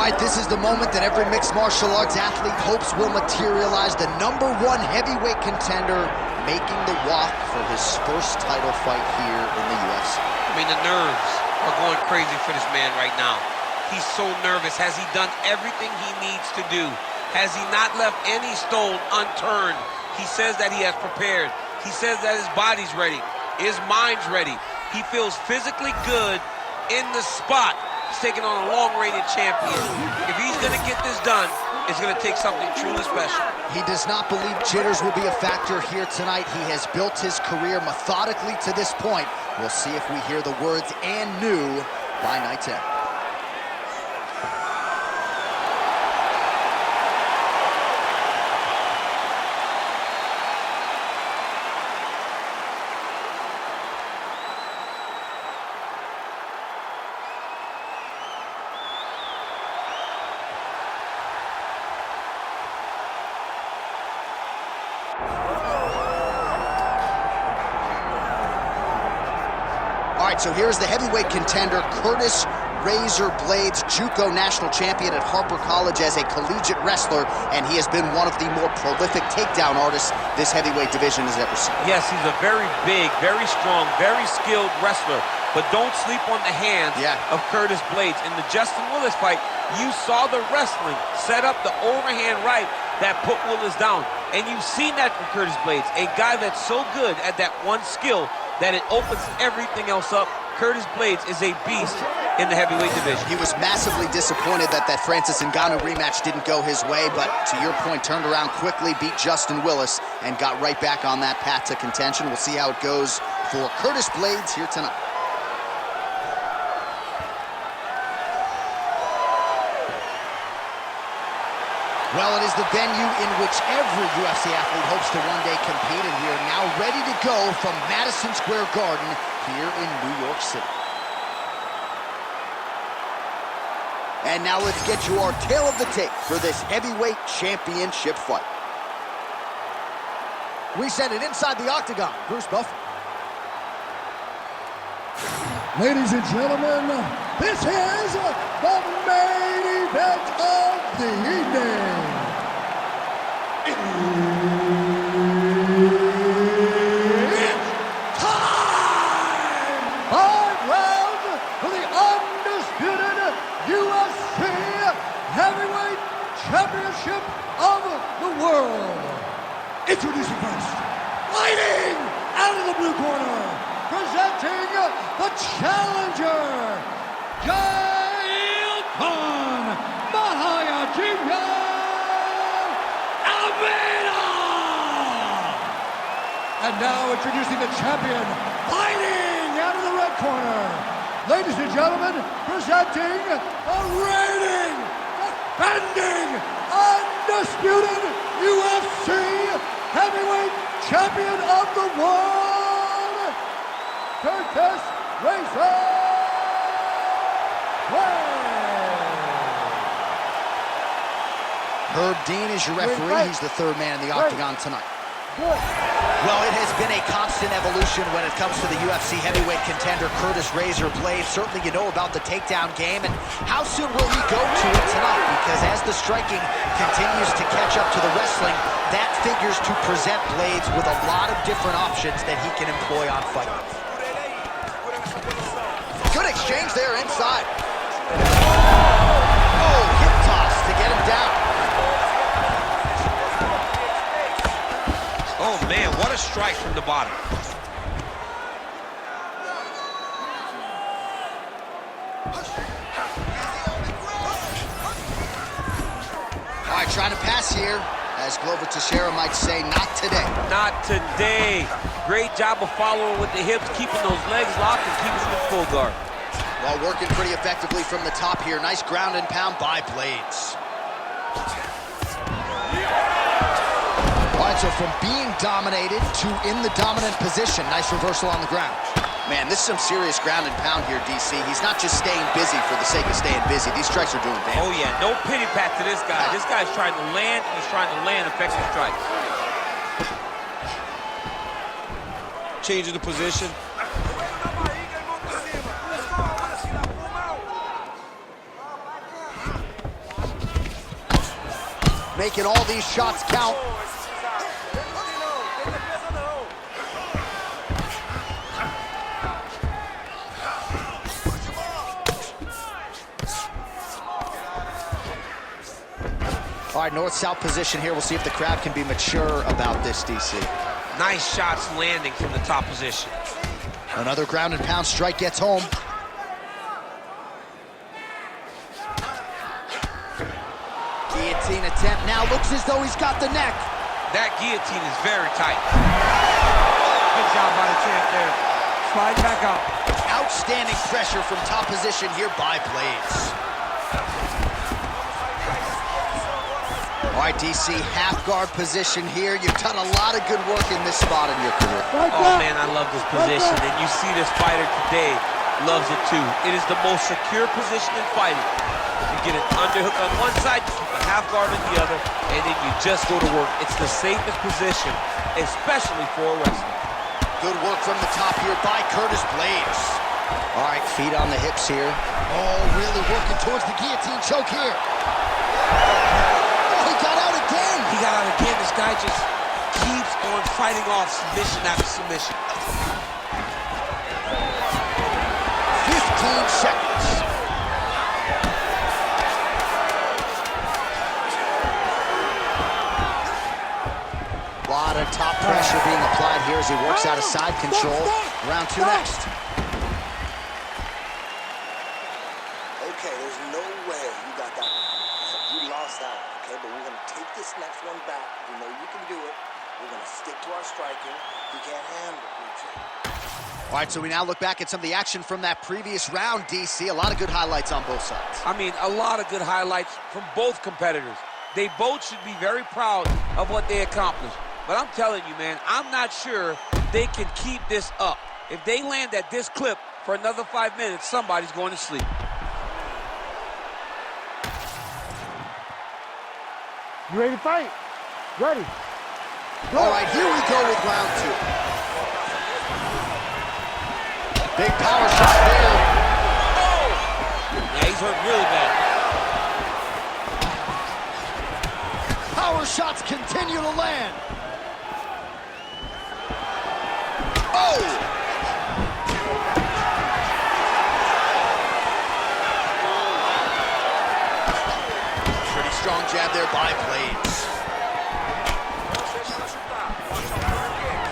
right, this is the moment that every mixed martial arts athlete hopes will materialize. The #1 heavyweight contender making the walk for his first title fight here in the UFC. I mean, the nerves are going crazy for this man right now. He's so nervous. Has he done everything he needs to do? Has he not left any stone unturned? He says that he has prepared. He says that his body's ready. His mind's ready. He feels physically good in the spot. He's taking on a long-reigning champion. If he's going to get this done, it's going to take something truly special. He does not believe jitters will be a factor here tonight. He has built his career methodically to this point. We'll see if we hear the words "and new" by night's end. All right, so here's the heavyweight contender, Curtis Razor Blaydes, JUCO national champion at Harper College as a collegiate wrestler, and he has been one of the more prolific takedown artists this heavyweight division has ever seen. Yes, he's a very big, very strong, very skilled wrestler, but don't sleep on the hands of Curtis Blaydes. In the Justin Willis fight, you saw the wrestling set up the overhand right that put Willis down, and you've seen that from Curtis Blaydes, a guy that's so good at that one skill that it opens everything else up. Curtis Blaydes is a beast in the heavyweight division. He was massively disappointed that Francis Ngannou rematch didn't go his way, but to your point, turned around quickly, beat Justin Willis, and got right back on that path to contention. We'll see how it goes for Curtis Blaydes here tonight. Well, it is the venue in which every UFC athlete hopes to one day compete, and we are now ready to go from Madison Square Garden here in New York City. And now let's get you our tale of the tape for this heavyweight championship fight. We send it inside the octagon. Bruce Buffer. Ladies and gentlemen, this is the main event of the evening. It's time! 5 rounds for the undisputed UFC Heavyweight Championship of the world. Introducing first, fighting out of the blue corner, presenting the challenger, Jailton Almeida! And now introducing the champion, fighting out of the red corner, ladies and gentlemen, presenting the reigning, defending, undisputed UFC Heavyweight Champion of the world, Curtis Razor Blaydes. Herb Dean is your referee. He's the third man in the octagon tonight. Well, it has been a constant evolution when it comes to the UFC heavyweight contender, Curtis Razor Blaydes. Certainly you know about the takedown game, and how soon will he go to it tonight? Because as the striking continues to catch up to the wrestling, that figures to present Blaydes with a lot of different options that he can employ on fight. Good exchange there inside. Oh, hip toss to get him down. Oh, man, what a strike from the bottom. All right, trying to pass here. As Glover Teixeira might say, not today. Not today. Great job of following with the hips, keeping those legs locked and keeping them in full guard. Well, working pretty effectively from the top here. Nice ground and pound by Blaydes. All right, so from being dominated to in the dominant position. Nice reversal on the ground. Man, this is some serious ground and pound here, DC. He's not just staying busy for the sake of staying busy. These strikes are doing damage. Oh, yeah, no pity pat to this guy. This guy's trying to land, and he's trying to land effective strikes. Changing the position. making all these shots count. All right, north-south position here. We'll see if the crowd can be mature about this, DC. Nice shots landing from the top position. Another ground and pound strike gets home. Guillotine attempt now looks as though he's got the neck. That guillotine is very tight. Good job by the champ there. Slide back out. Outstanding pressure from top position here by Blaydes. All right, DC, half guard position here. You've done a lot of good work in this spot in your career. Oh, man, I love this position. And you see this fighter today loves it, too. It is the most secure position in fighting. You get an underhook on one side, you keep a half guard on the other, and then you just go to work. It's the safest position, especially for a wrestler. Good work from the top here by Curtis Blaydes. All right, feet on the hips here. Oh, really working towards the guillotine choke here. He got out again. He got out again. This guy just keeps on fighting off submission after submission. 15 seconds. A lot of top pressure being applied here as he works out of side control. Round two next. Okay, there's no way you got that one. You lost that one, okay? But we're going to take this next one back. We know you can do it. We're going to stick to our striking. He can't handle it. All right, so we now look back at some of the action from that previous round, DC. A lot of good highlights on both sides. I mean, a lot of good highlights from both competitors. They both should be very proud of what they accomplished. But I'm telling you, man, I'm not sure they can keep this up. If they land at this clip for another 5 minutes, somebody's going to sleep. You ready to fight? Ready. Go. All right, here we go with round two. Big power shot there. Oh! Yeah, he's hurt really bad. Power shots continue to land. Oh! Pretty strong jab there by Blaydes.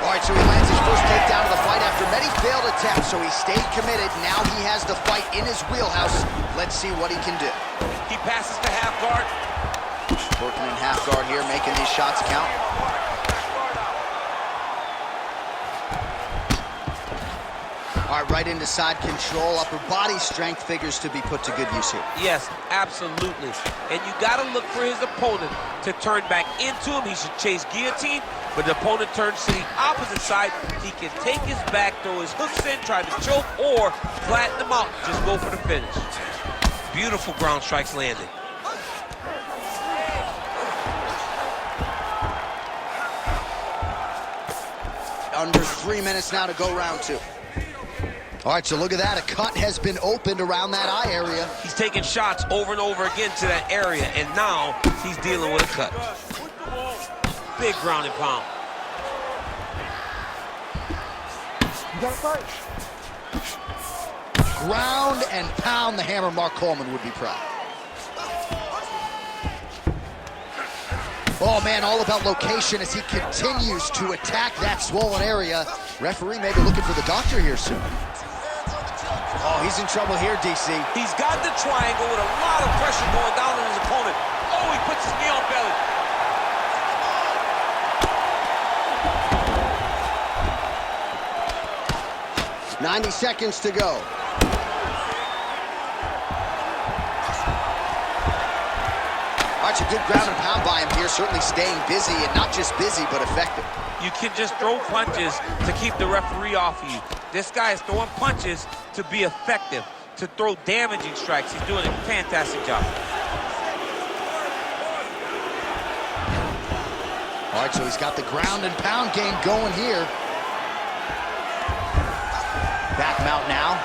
All right, so he lands his first takedown of the fight after many failed attempts, so he stayed committed. Now he has the fight in his wheelhouse. Let's see what he can do. He passes the half guard. Working in half guard here, making these shots count. All right, right into side control. Upper body strength figures to be put to good use here. Yes, absolutely. And you got to look for his opponent to turn back into him. He should chase guillotine, but the opponent turns to the opposite side. He can take his back, throw his hooks in, try to choke, or flatten him out. Just go for the finish. Beautiful ground strikes landing. Under 3 minutes now to go round two. All right, so look at that. A cut has been opened around that eye area. He's taking shots over and over again to that area, and now he's dealing with a cut. Big ground and pound. You got to fight. Ground and pound. The hammer Mark Coleman would be proud. Oh, man, all about location as he continues to attack that swollen area. Referee may be looking for the doctor here soon. Oh, he's in trouble here, DC. He's got the triangle with a lot of pressure going down on his opponent. Oh, he puts his knee on belly. .90 seconds to go. All right, a good ground and pound by him here, certainly staying busy, and not just busy, but effective. You can just throw punches to keep the referee off of you. This guy is throwing punches to be effective, to throw damaging strikes. He's doing a fantastic job. All right, so he's got the ground and pound game going here. Back mount now.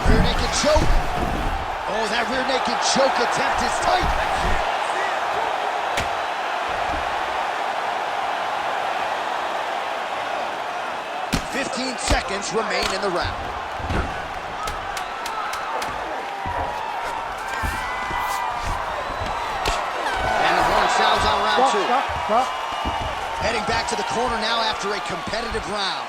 Rear naked choke. Oh, that rear naked Second choke attempt is tight. 15 seconds remain in the round. And the horn sounds on round two. Stop. Heading back to the corner now after a competitive round.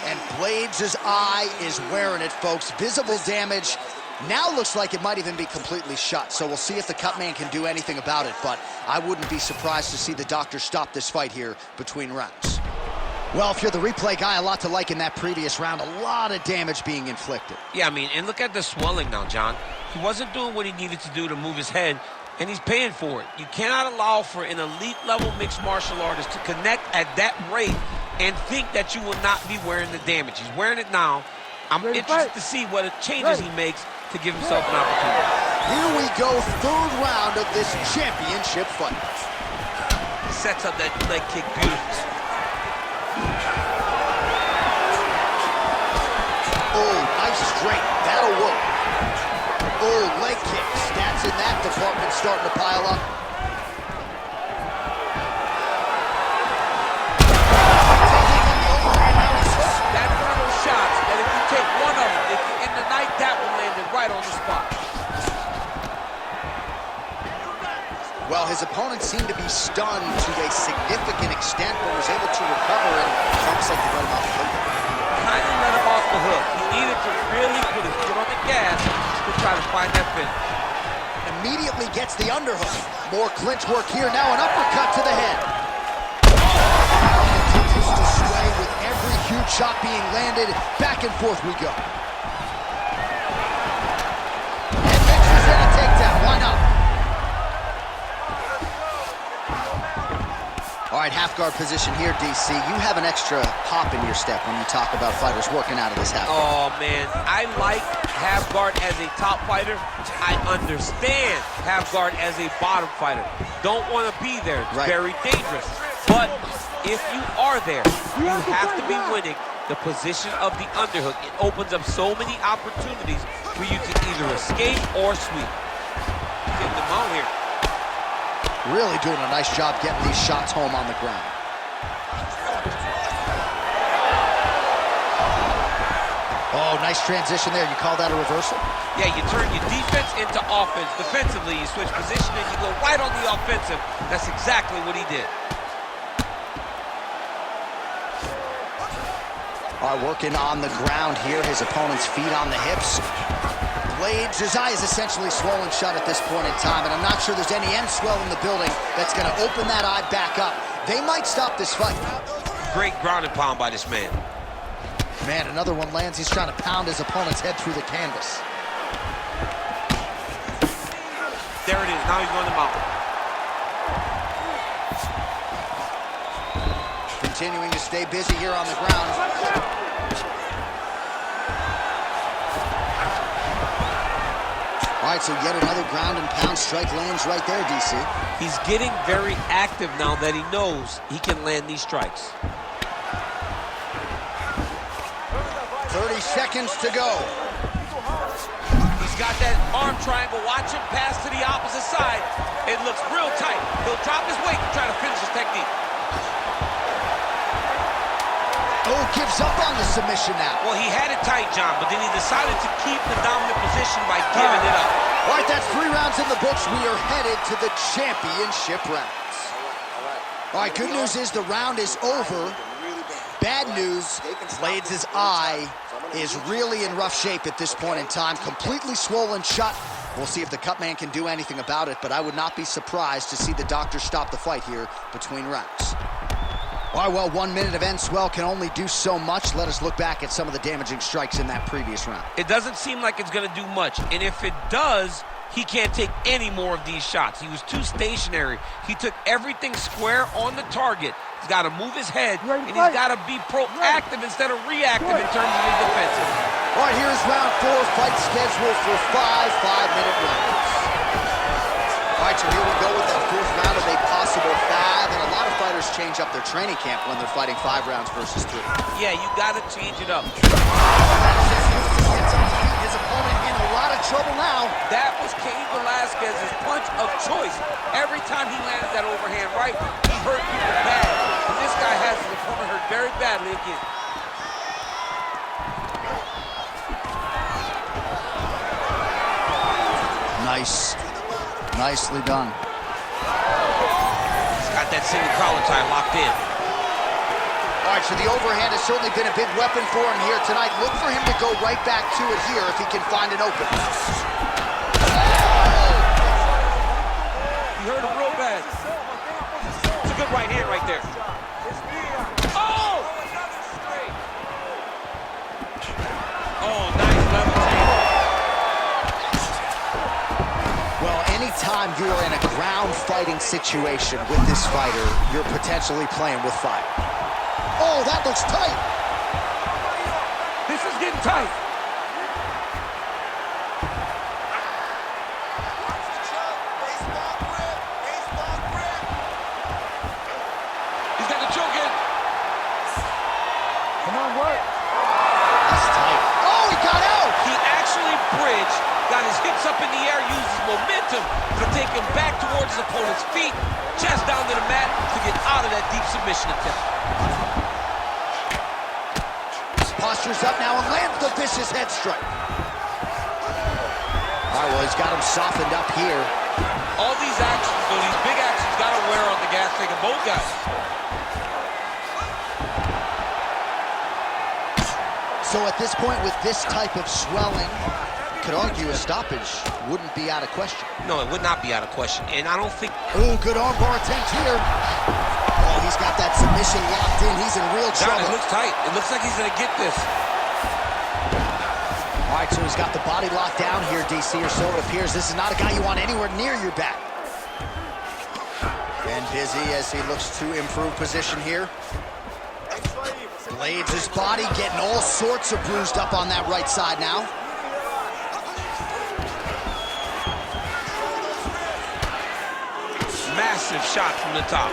And Blaydes' eye is wearing it, folks. Visible damage. Now looks like it might even be completely shut. So we'll see if the cut man can do anything about it. But I wouldn't be surprised to see the doctor stop this fight here between rounds. Well, if you're the replay guy, a lot to like in that previous round. A lot of damage being inflicted. Yeah, I mean, and look at the swelling now, John. He wasn't doing what he needed to do to move his head, and he's paying for it. You cannot allow for an elite-level mixed martial artist to connect at that rate and think that you will not be wearing the damage. He's wearing it now. I'm interested to see what changes he makes to give himself an opportunity. Here we go, third round of this championship fight. Sets up that leg kick beautifully. Oh, nice straight. That'll work. Oh, leg kicks. Stats in that department starting to pile up. That's one of those shots that if you take one of them, if you end the night, that one landed right on the spot. Well, his opponent seemed to be stunned to a significant extent, but was able to recover, and it looks like they let him off the hook. Kind of let him off the hook. He needed to really put his foot on the gas to try to find that finish. Immediately gets the underhook. More clinch work here. Now an uppercut to the head. Continues to sway with every huge shot being landed. Back and forth we go. And mixes in a takedown. Why not? All right, half guard position here, DC. You have an extra hop in your step when you talk about fighters working out of this half guard. Oh, man. I like half guard as a top fighter. I understand half guard as a bottom fighter. Don't want to be there. It's very dangerous. But if you are there, you have to be winning the position of the underhook. It opens up so many opportunities for you to either escape or sweep. Getting them out here. Really doing a nice job getting these shots home on the ground. Oh, nice transition there. You call that a reversal? Yeah, you turn your defense into offense. Defensively, you switch position and you go right on the offensive. That's exactly what he did. All right, working on the ground here. His opponent's feet on the hips. Blaydes, his eye is essentially swollen shut at this point in time, and I'm not sure there's any end swell in the building that's going to open that eye back up. They might stop this fight. Great ground and pound by this man. Man, another one lands. He's trying to pound his opponent's head through the canvas. There it is. Now he's on the mountain. Continuing to stay busy here on the ground. All right, so yet another ground and pound strike lands right there, DC. He's getting very active now that he knows he can land these strikes. 30 seconds to go. He's got that arm triangle. Watch him pass to the opposite side. It looks real tight. He'll drop his weight and try to finish his technique. Oh, gives up on the submission now. Well, he had it tight, John, but then he decided to keep the dominant position by giving it up. All right, that's 3 rounds in the books. We are headed to the championship rounds. All right, good news is the round is over. Bad news, Blaydes' eye is really in rough shape at this point in time. Completely swollen shut. We'll see if the cut man can do anything about it, but I would not be surprised to see the doctor stop the fight here between rounds. All right, well, 1 minute of end swell can only do so much. Let us look back at some of the damaging strikes in that previous round. It doesn't seem like it's going to do much, and if it does, he can't take any more of these shots. He was too stationary. He took everything square on the target. He's got to move his head, and he's got to be proactive instead of reactive in terms of his defensive. All right, here's round 4, fight scheduled for 5 5-minute rounds. All right, so here we go with that 4th round of a possible 5, and a lot of fighters change up their training camp when they're fighting 5 rounds versus 3. Yeah, you got to change it up. Gets up to beat his opponent in a lot of trouble now. That was Cain Velasquez's punch of choice. Every time he landed that overhand right, he hurt people bad. And this guy has his opponent hurt very badly again. Nice. Nicely done. He's got that single collar tie locked in. All right, so the overhand has certainly been a big weapon for him here tonight. Look for him to go right back to it here if he can find an opening. He hurt him real bad. It's a good right hand right there. Oh! Oh, nice level table. Well, anytime you are in a ground fighting situation with this fighter, you're potentially playing with fire. Oh, that looks tight. This is getting tight. He's got the choke in. Come on, work. That's tight. Oh, he got out. He actually bridged, got his hips up in the air, used his momentum to take him back towards his opponent's feet, chest down to the mat to get out of that deep submission attempt. Postures up now and lands the vicious head strike. All right, well, he's got him softened up here. All these actions, though, these big actions, got to wear on the gas tank of both guys. So at this point, with this type of swelling, you could argue a stoppage wouldn't be out of question. No, it would not be out of question, and I don't think... Oh, good armbar attempt here. Oh, he's got that submission locked in. He's in real John, trouble. it looks tight. It looks like he's going to get this. All right, so he's got the body locked down here, DC, or so it appears. This is not a guy you want anywhere near your back. And busy as he looks to improve position here. Blaydes' body getting all sorts of bruised up on that right side now. Massive shot from the top.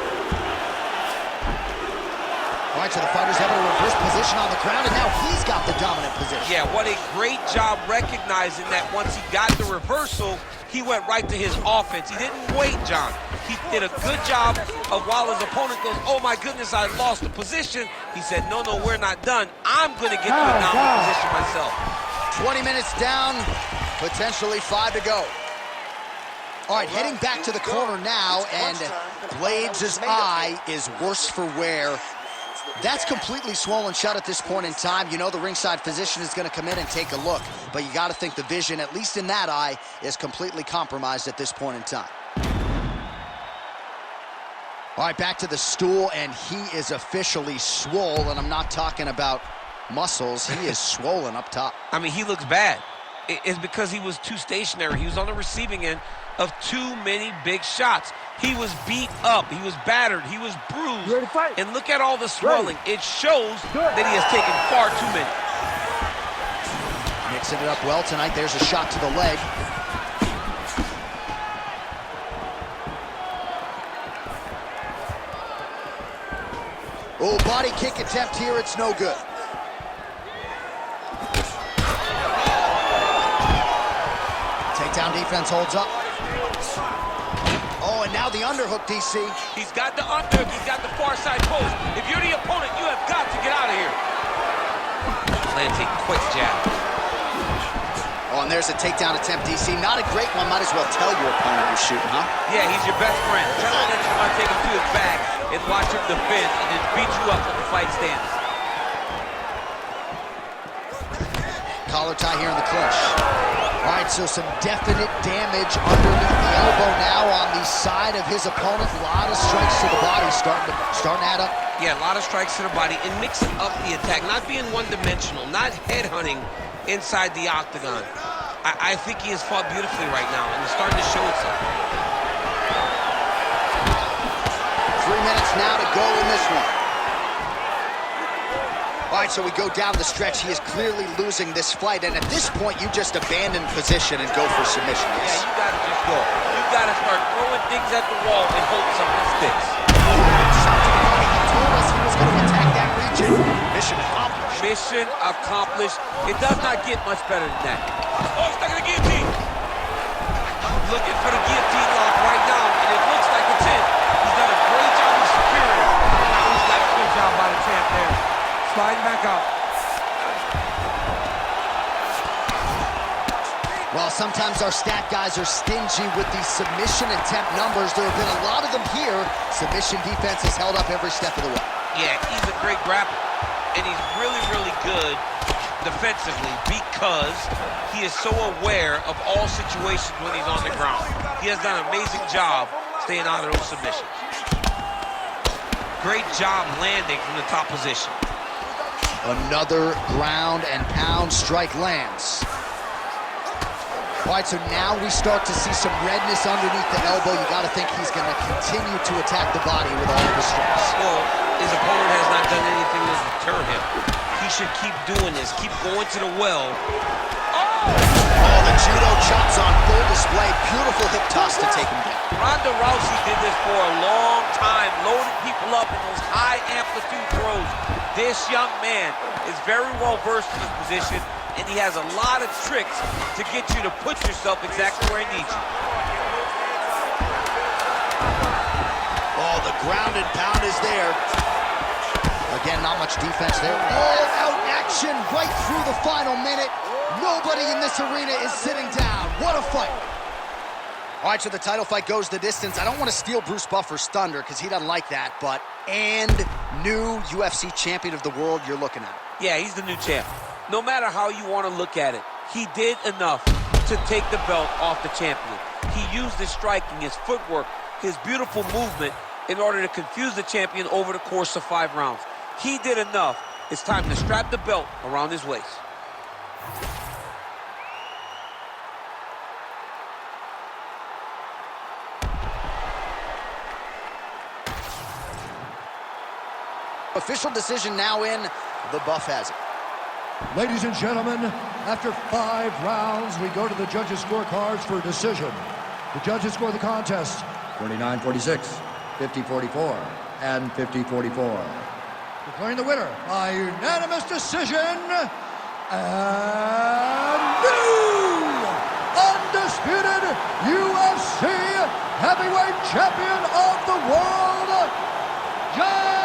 All right, so the fighter's having a reverse position on the ground, and now he's got the dominant position. Yeah, what a great job recognizing that once he got the reversal, he went right to his offense. He didn't wait, John. He did a good job of while his opponent goes, oh my goodness, I lost the position. He said, no, no, we're not done. I'm going to get to a dominant position myself. 20 minutes down, potentially 5 to go. All right, heading back to the corner now, and Blaydes' eye is worse for wear. That's completely swollen shut at this point in time. You know the ringside physician is going to come in and take a look, but you got to think the vision, at least in that eye, is completely compromised at this point in time. All right, back to the stool, and he is officially swole, and I'm not talking about muscles. He is swollen up top. I mean, he looks bad. It's because he was too stationary. He was on the receiving end of too many big shots. He was beat up. He was battered. He was bruised. You ready to fight? And look at all the swelling. It shows that he has taken far too many. Mixing it up well tonight. There's a shot to the leg. Oh, body kick attempt here. It's no good. Takedown defense holds up. Oh, and now the underhook, DC. He's got the underhook. He's got the far side post. If you're the opponent, you have got to get out of here. Lands a quick jab. Oh, and there's a takedown attempt, DC. Not a great one. Might as well tell your opponent you're shooting, huh? Yeah, he's your best friend. Tell him that you want to take him to his back and watch him defend and then beat you up when the fight stands. Collar tie here in the clinch. All right, so some definite damage underneath the elbow now on the side of his opponent. A lot of strikes to the body starting to add up. Yeah, a lot of strikes to the body and mixing up the attack, not being one-dimensional, not headhunting inside the octagon. I think he has fought beautifully right now, and it's starting to show itself. 3 minutes now to go in this one. All right, so we go down the stretch. He is clearly losing this fight, and at this point, you just abandon position and go for submission. Yes. Yeah, you gotta just go. You gotta start throwing things at the wall and hope something sticks. Shot to the body. He told us he was going to attack that region. Mission accomplished. Mission accomplished. It does not get much better than that. Oh, he's stuck in the guillotine. Looking for the guillotine lock right now, and it looks like it's in. He's done a great job of securing it. Now he's got a good job by the champ there. Sliding back out. Well, sometimes our stat guys are stingy with these submission attempt numbers. There have been a lot of them here. Submission defense has held up every step of the way. Yeah, he's a great grappler, and he's really, really good defensively because he is so aware of all situations when he's on the ground. He has done an amazing job staying out of those submissions. Great job landing from the top position. Another ground and pound strike lands. All right, so now we start to see some redness underneath the elbow. You got to think he's going to continue to attack the body with all of his strikes. Well, his opponent has not done anything to deter him. He should keep doing this, keep going to the well. Oh, the judo chops on full display. Beautiful hip toss to take him down. Ronda Rousey did this for a long time, loading people up in those high amplitude throws. This young man is very well versed in this position, and he has a lot of tricks to get you to put yourself exactly where he needs you. Oh, the ground and pound is there. Again, not much defense there. All-out action right through the final minute. Nobody in this arena is sitting down. What a fight. All right, so the title fight goes the distance. I don't want to steal Bruce Buffer's thunder because he doesn't like that, but new UFC champion of the world you're looking at. Yeah, he's the new champ. No matter how you want to look at it, he did enough to take the belt off the champion. He used his striking, his footwork, his beautiful movement in order to confuse the champion over the course of 5 rounds. He did enough. It's time to strap the belt around his waist. Official decision now in. The Buff has it. Ladies and gentlemen, after 5 rounds, we go to the judges' scorecards for a decision. The judges score the contest 49-46, 50-44, and 50-44. Declaring the winner by unanimous decision, and new undisputed UFC heavyweight champion of the world, Jailton